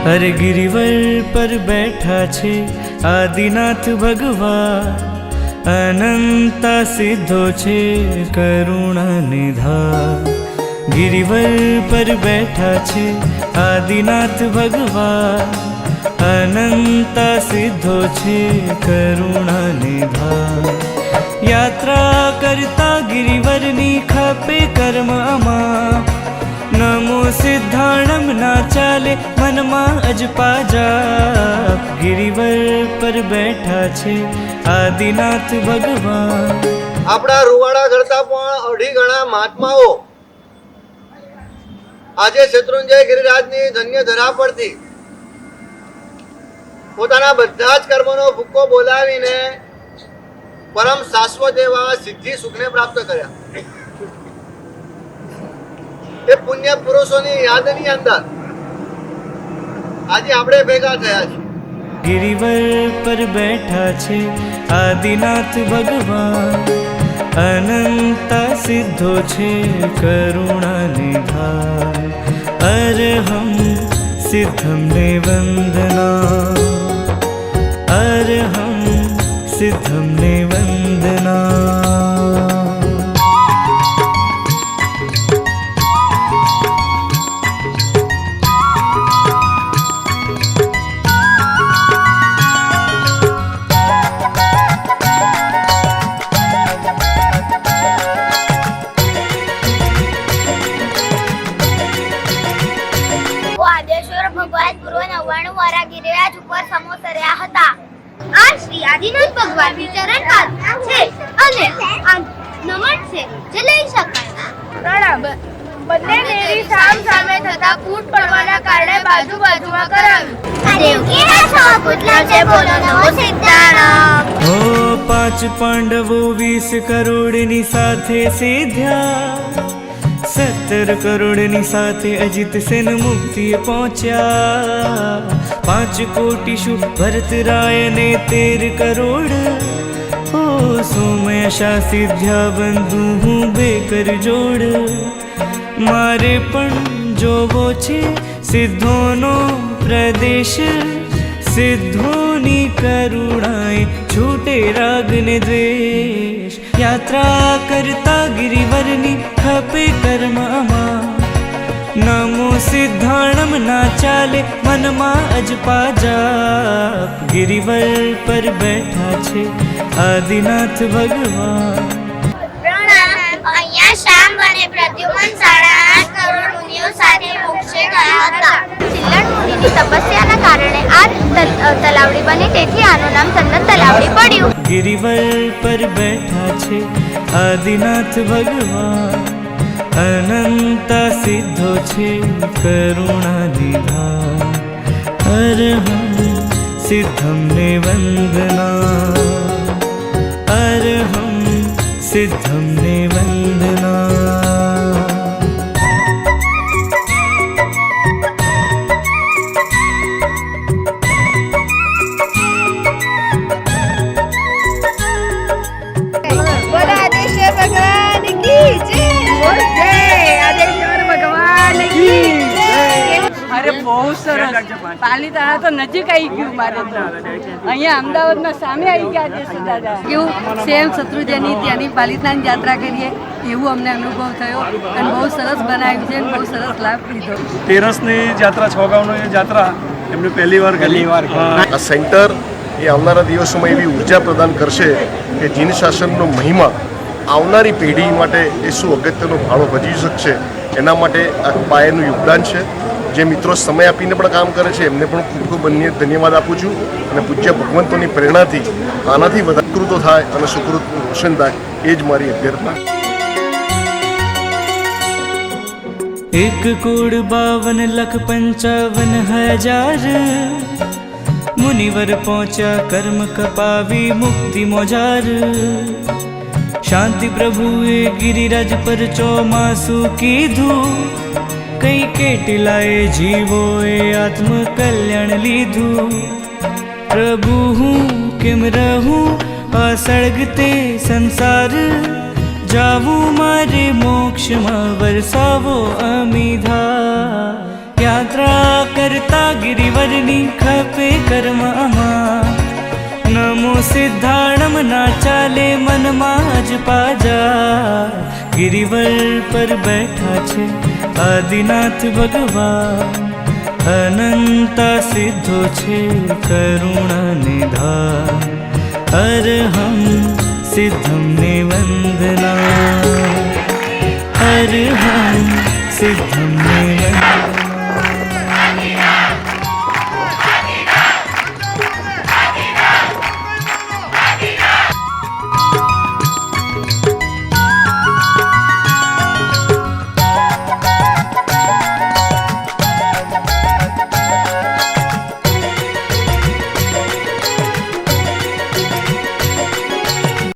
अरे गिरिवर पर बैठा छे आदिनाथ भगवान, अनंता सिद्धो छे करुणा निधान। गिरिवर पर बैठा छे आदिनाथ भगवान, अनंता सिद्धो छे करुणा निधान। यात्रा करता गिरिवरनी खपे कर्ममा, नमो सिद्धाणम ना चाले मनमा अजपा जाप। गिरिवर पर बैठा छे आदिनाथ भगवान। આપણા રૂવાડા કરતા પણ અઢી ગણા મહાત્માઓ આજે શત્રુંજય ગિરિરાજની ધન્ય ધરા પરથી પોતાના બધા જ કર્મનો ભૂકો બોલાવીને પરમ શાશ્વત એવા સિદ્ધિ સુખને પ્રાપ્ત કર્યા। એ પુણ્ય પુરુષોની યાદની અંદર આજે આપણે ભેગા થયા છીએ। गिरिवर पर बैठा छे आदिनाथ भगवान, अनंता सिद्धो छे करुणा निधान। अरहं सिद्धं ने वंदना, अरहं सिद्धं ने वंदना। ભગવાન પૂર્વ 99 વાળા ગિરિરાજ ઉપર સમોસર્યા હતા। આ શ્રી આદિનાથ ભગવાનની ચરણ પાદુકા છે અને આ નમન છે જે લઈ શકાય। પ્રણામ। બંને દેવી સામ સામે થતા ફૂટ પડવાના કારણે બાજુ બાજુમાં કરાવ્યું। દેવકી હે છો પુતલા છે બોલો નમો સિદ્ધાણમ। हो 5 पांडवों 20 करोड़नी साथे सीध्या, 17 करोड़नी साथे अजित सेन मुक्ति पहुंचा। 5 कोटि शु भरत राय ने 13 करोड़, हो सोमयशा सिद्ध्या बंधु हूँ बेकर जोड़। मारे पण जोवो छे सिद्धोनो प्रदेश, सिद्धोनी करुणाए छूटे राग ने द्वेष। यात्रा करता गिरिवरनी खपे कर्ममा, नमो सिद्धाणम ना चाले मनमा अजपा जाप। गिरिवर पर बैठा छे आदिनाथ भगवान। અહીંયા શામ અને પ્રદ્યુમન 8.5 કરોડ મુનિઓ સાથે મોક્ષે ગયા હતા। સિલ્લડ મુનિની તપસ્યાના કારણે આ તલાવડી બની, તેથી આનું નામ ચંદન તલાવડી પડ્યું। गिरिवर पर बैठा छे आदिनाथ भगवान, अनंता सिद्धो छे करुणा निधान। अरहं सिद्धं ने वंदना, अरहं सिद्धं ने वंदना। अरे बहुत सरस। पालीताણા तो नजीक आई गયું મારે તો। અહીંયા અમદાવાદમાં સામે આવી ગયા છે દાદા। કેવું સેમ શત્રુંજયની ત્યાંની પાલીતાણા યાત્રા કરીએ એવું અમને અનુભવ થયો અને બહુ સરસ બનાવ્યું છે અને બહુ સરસ લાભ લીધો। તેરસની યાત્રા 6 ગામની યાત્રા એમને પહેલી વાર આ સેન્ટર એ આવનારા દિવસોમાં એવી ઉર્જા પ્રદાન કરશે કે જીન શાસનનો મહિમા આવનારી પેઢી માટે એ શું અગત્યનો ફાળો ભજવી શકશે, એના માટે આ પાયાનું યોગદાન છે। જે મિત્રો સમય આપીને પણ કામ કરે છે એમને પણ ખૂબ ખૂબ ધન્યવાદ આપું છું અને પૂજ્ય ભગવંતોની પ્રેરણાથી આનાથી વધારે કૃતો થાય અને સુકૃતનું રોશન થાય એ જ મારી અભ્યર્થના। 1,52,55,000 मुनिवर पहुंचा कर्म कपावी मुक्ति मोजार। शांति प्रभुए गिरिराज पर चौमासु कीधु, कई केटलाए जीवोए आत्म कल्याण लीधु। प्रभु हूँ किम रहूँ असड़गते संसार, जावू मारे मोक्ष में वरसावो अमीधा। યાત્રા કરતા ગિરિવરની ખપે કર્મમાં નમો સિદ્ધાણમ ના ચાલે મનમાં જ પાજા ગિરિવર પર બેઠા છે આદિનાથ ભગવાન અનંતા સિદ્ધો છે કરુણા નિધાન અરહમ સિદ્ધમ ને વંદના અરહમ સિદ્ધમ